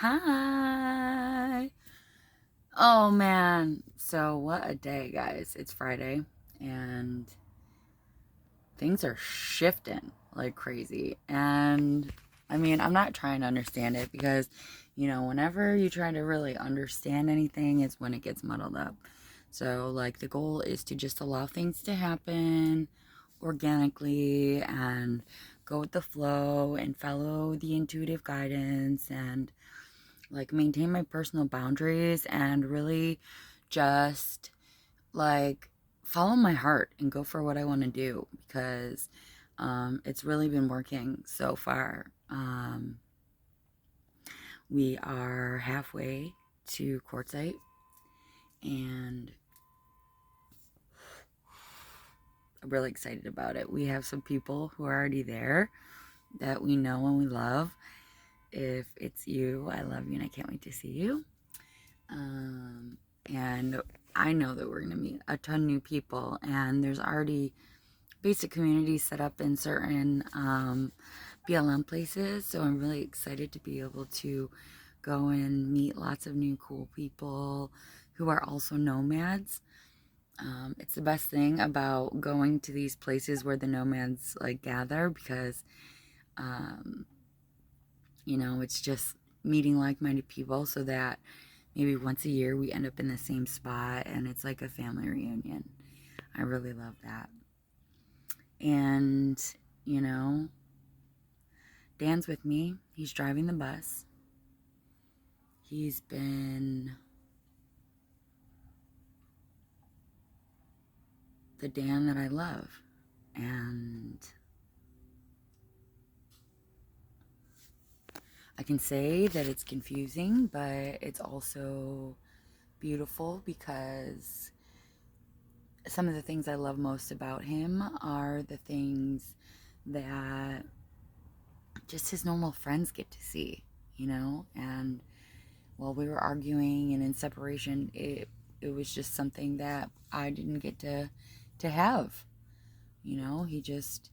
Hi. Oh man. So what a day, guys. It's Friday and things are shifting like crazy. And I mean, I'm not trying to understand it because, whenever you try to really understand anything, it's when it gets muddled up. So, like, the goal is to just allow things to happen organically and go with the flow and follow the intuitive guidance and like maintain my personal boundaries and really just like follow my heart and go for what I want to do because it's really been working so far. We are halfway to Quartzite and I'm really excited about it. We have some people who are already there that we know and we love. If it's you, I love you and I can't wait to see you. And I know that we're going to meet a ton of new people, and there's already basic communities set up in certain BLM places. So I'm really excited to be able to go and meet lots of new cool people who are also nomads. It's the best thing about going to these places where the nomads like gather because, um, it's just meeting like-minded people so that maybe once a year we end up in the same spot and it's like a family reunion. I really love that. And, you know, Dan's with me. He's driving the bus. He's been the Dan that I love. And I can say that it's confusing, but it's also beautiful because some of the things I love most about him are the things that just his normal friends get to see, and while we were arguing and in separation, it was just something that I didn't get to have. He just,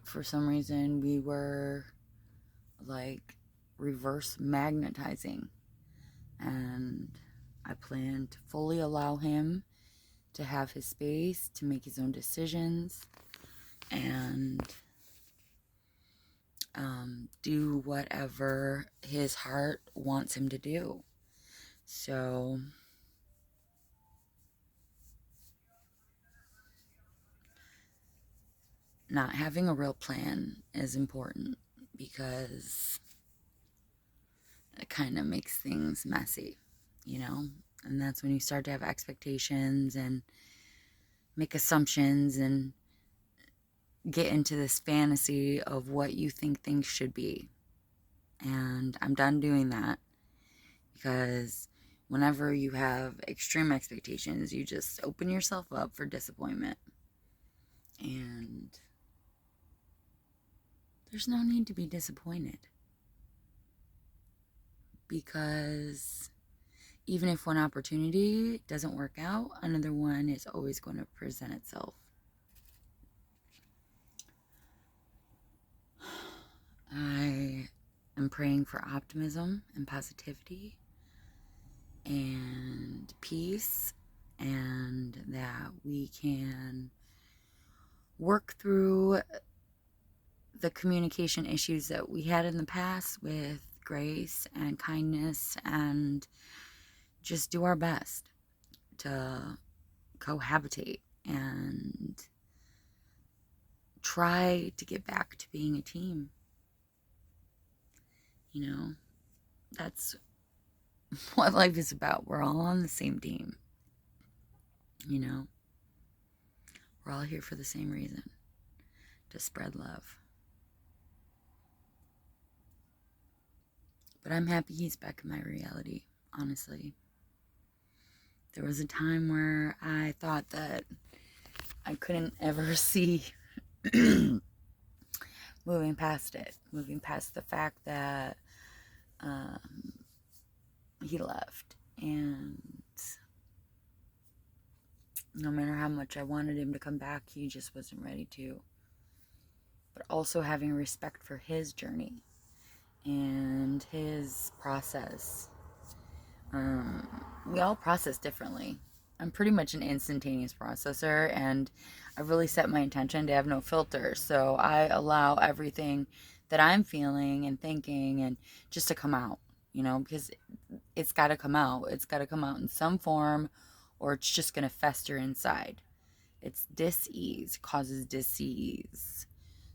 for some reason, we were like reverse magnetizing, and I plan to fully allow him to have his space to make his own decisions and do whatever his heart wants him to do. So, not having a real plan is important because it kind of makes things messy, you know? And that's when you start to have expectations and make assumptions and get into this fantasy of what you think things should be. And I'm done doing that because whenever you have extreme expectations, you just open yourself up for disappointment. And there's no need to be disappointed because even if one opportunity doesn't work out, another one is always going to present itself. I am praying for optimism and positivity and peace, and that we can work through the communication issues that we had in the past with grace and kindness and just do our best to cohabitate and try to get back to being a team. That's what life is about. We're all on the same team. We're all here for the same reason, to spread love. But I'm happy he's back in my reality, honestly. There was a time where I thought that I couldn't ever see moving past the fact that he left. And no matter how much I wanted him to come back, he just wasn't ready to. But also having respect for his journey and his process. We all process differently. I'm pretty much an instantaneous processor, and I've really set my intention to have no filter. So I allow everything that I'm feeling and thinking and just to come out, because it's got to come out. It's got to come out in some form, or it's just going to fester inside. It's dis-ease, causes disease.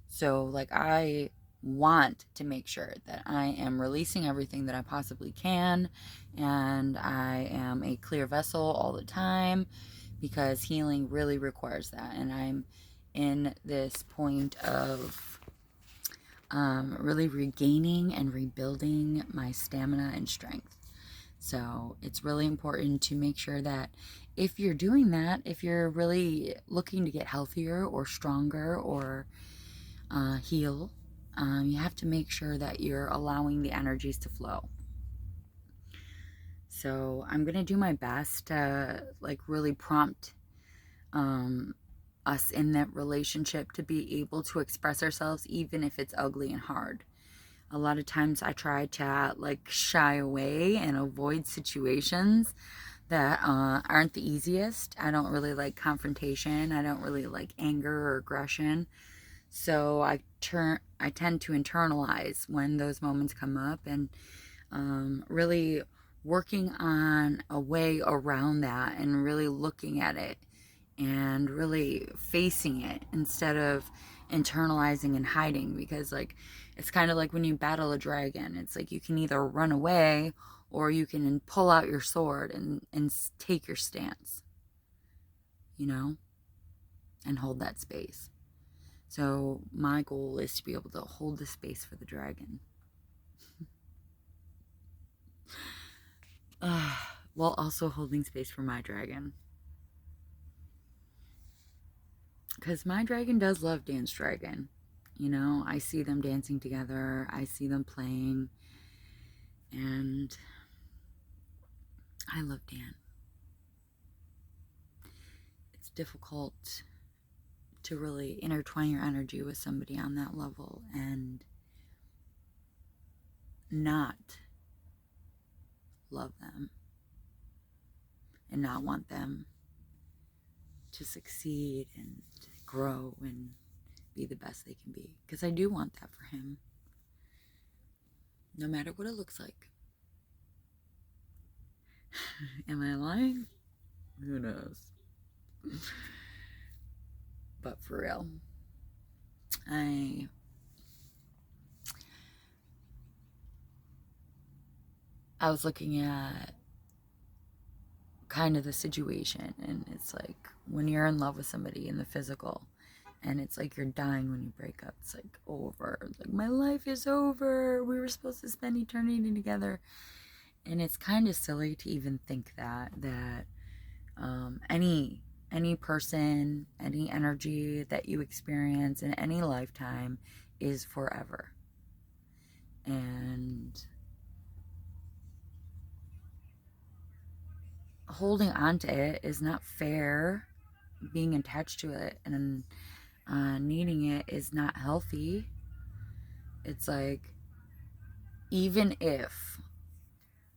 So, like, I want to make sure that I am releasing everything that I possibly can, and I am a clear vessel all the time, because healing really requires that. And I'm in this point of really regaining and rebuilding my stamina and strength. So it's really important to make sure that if you're doing that, if you're really looking to get healthier or stronger or heal, you have to make sure that you're allowing the energies to flow. So I'm going to do my best to really prompt us in that relationship to be able to express ourselves, even if it's ugly and hard. A lot of times I try to shy away and avoid situations that aren't the easiest. I don't really like confrontation. I don't really like anger or aggression. So I tend to internalize when those moments come up, and really working on a way around that and really looking at it and really facing it instead of internalizing and hiding, because it's kind of like when you battle a dragon. It's like you can either run away or you can pull out your sword and take your stance, and hold that space. So my goal is to be able to hold the space for the dragon. While also holding space for my dragon. Because my dragon does love Dan's dragon. I see them dancing together. I see them playing. And I love Dan. It's difficult to really intertwine your energy with somebody on that level and not love them and not want them to succeed and grow and be the best they can be. Because I do want that for him, no matter what it looks like. Am I lying? Who knows? But for real, I was looking at kind of the situation, and it's like when you're in love with somebody in the physical, and it's like you're dying when you break up. It's like over. Like, my life is over. We were supposed to spend eternity together. And it's kind of silly to even think that any person, any energy that you experience in any lifetime is forever. And holding on to it is not fair. Being attached to it and needing it is not healthy. It's like, even if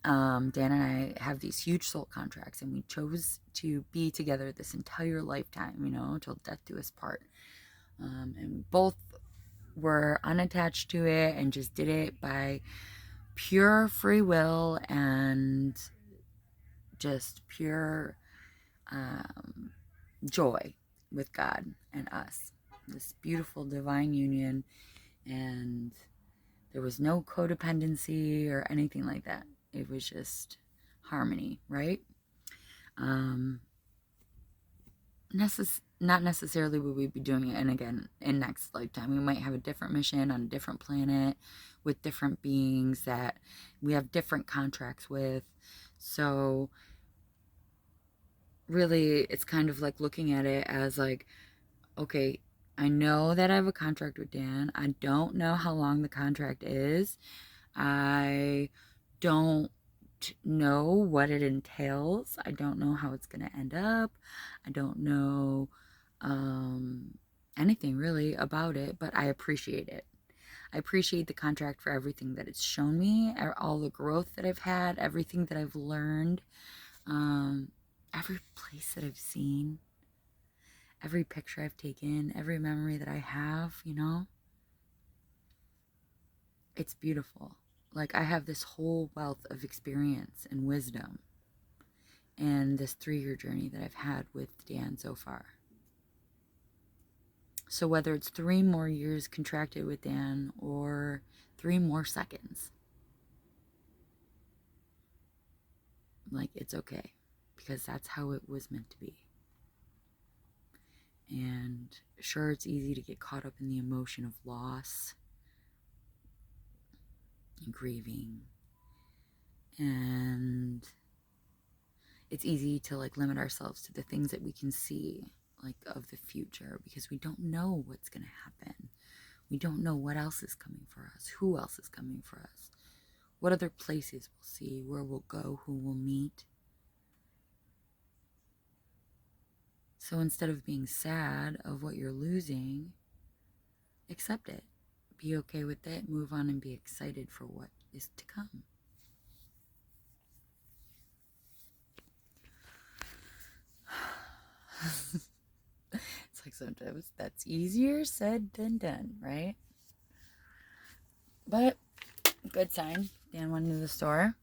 Dan and I have these huge soul contracts and we chose to be together this entire lifetime, till death do us part, and we both were unattached to it and just did it by pure free will and just pure joy with God and us, this beautiful divine union, and there was no codependency or anything like that. It was just harmony, right? Not necessarily would we be doing it in next lifetime. We might have a different mission on a different planet with different beings that we have different contracts with. So really, it's kind of like looking at it as like, okay, I know that I have a contract with Dan. I don't know how long the contract is. I don't know what it entails. I don't know how it's going to end up. I don't know anything really about it, but I appreciate it. I appreciate the contract for everything that it's shown me, all the growth that I've had, everything that I've learned, um, every place that I've seen, every picture I've taken, every memory that I have, you know? It's beautiful. Like, I have this whole wealth of experience and wisdom and this 3-year journey that I've had with Dan so far. So whether it's 3 more years contracted with Dan or 3 more seconds, like, it's okay, because that's how it was meant to be. And sure, it's easy to get caught up in the emotion of loss and grieving, and it's easy to like limit ourselves to the things that we can see, like, of the future, because we don't know what's going to happen. We don't know what else is coming for us, who else is coming for us, what other places we'll see, where we'll go, who we'll meet. So instead of being sad of what you're losing, accept it. Be okay with it, move on, and be excited for what is to come. It's like sometimes that's easier said than done, right? But good sign. Dan went into the store,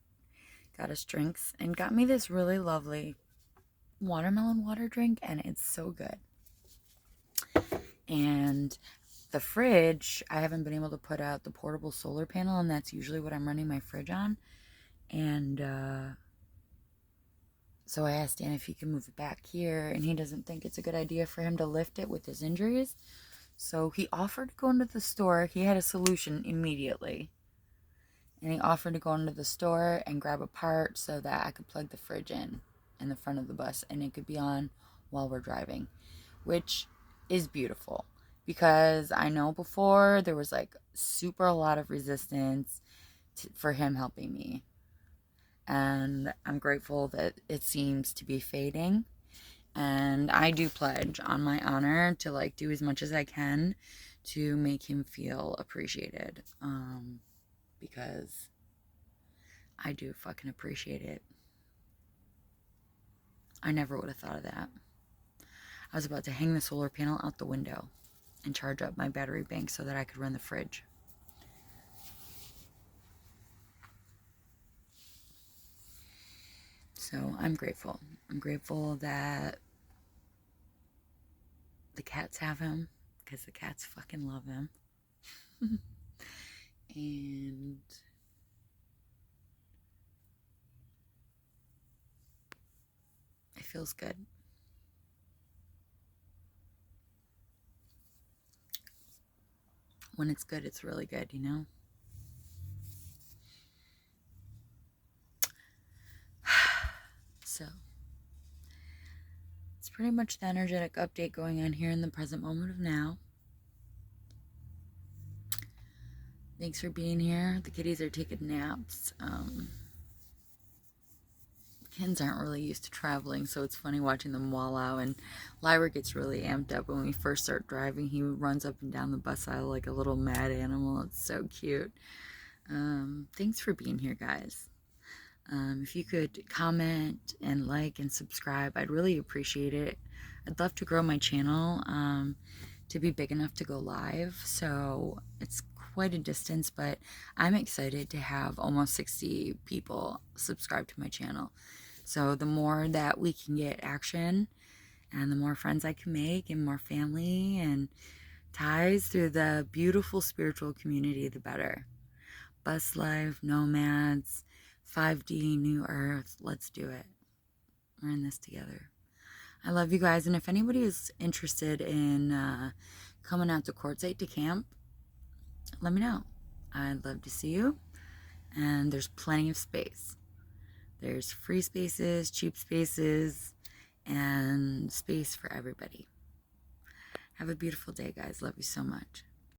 got us drinks, and got me this really lovely watermelon water drink, and it's so good. And the fridge, I haven't been able to put out the portable solar panel, and that's usually what I'm running my fridge on. And so I asked Dan if he can move it back here, and he doesn't think it's a good idea for him to lift it with his injuries. So he offered to go into the store. He had a solution immediately. And he offered to go into the store and grab a part so that I could plug the fridge in the front of the bus, and it could be on while we're driving, which is beautiful, because I know before there was like super a lot of resistance for him helping me. And I'm grateful that it seems to be fading. And I do pledge on my honor to like do as much as I can to make him feel appreciated. Because I do fucking appreciate it. I never would have thought of that. I was about to hang the solar panel out the window and charge up my battery bank so that I could run the fridge. So I'm grateful. I'm grateful that the cats have him, because the cats fucking love him. And it feels good. When it's good, it's really good, you know? So, it's pretty much the energetic update going on here in the present moment of now. Thanks for being here. The kitties are taking naps. Kids aren't really used to traveling, so it's funny watching them wallow. And Lyra gets really amped up when we first start driving. He runs up and down the bus aisle like a little mad animal. It's so cute. Thanks for being here, guys. If you could comment and like and subscribe, I'd really appreciate it. I'd love to grow my channel to be big enough to go live. So it's quite a distance, but I'm excited to have almost 60 people subscribe to my channel. So the more that we can get action, and the more friends I can make, and more family and ties through the beautiful spiritual community, the better. Bus life, nomads, 5D, New Earth. Let's do it. We're in this together. I love you guys. And if anybody is interested in coming out to Quartzite to camp, let me know. I'd love to see you. And there's plenty of space. There's free spaces, cheap spaces, and space for everybody. Have a beautiful day, guys. Love you so much.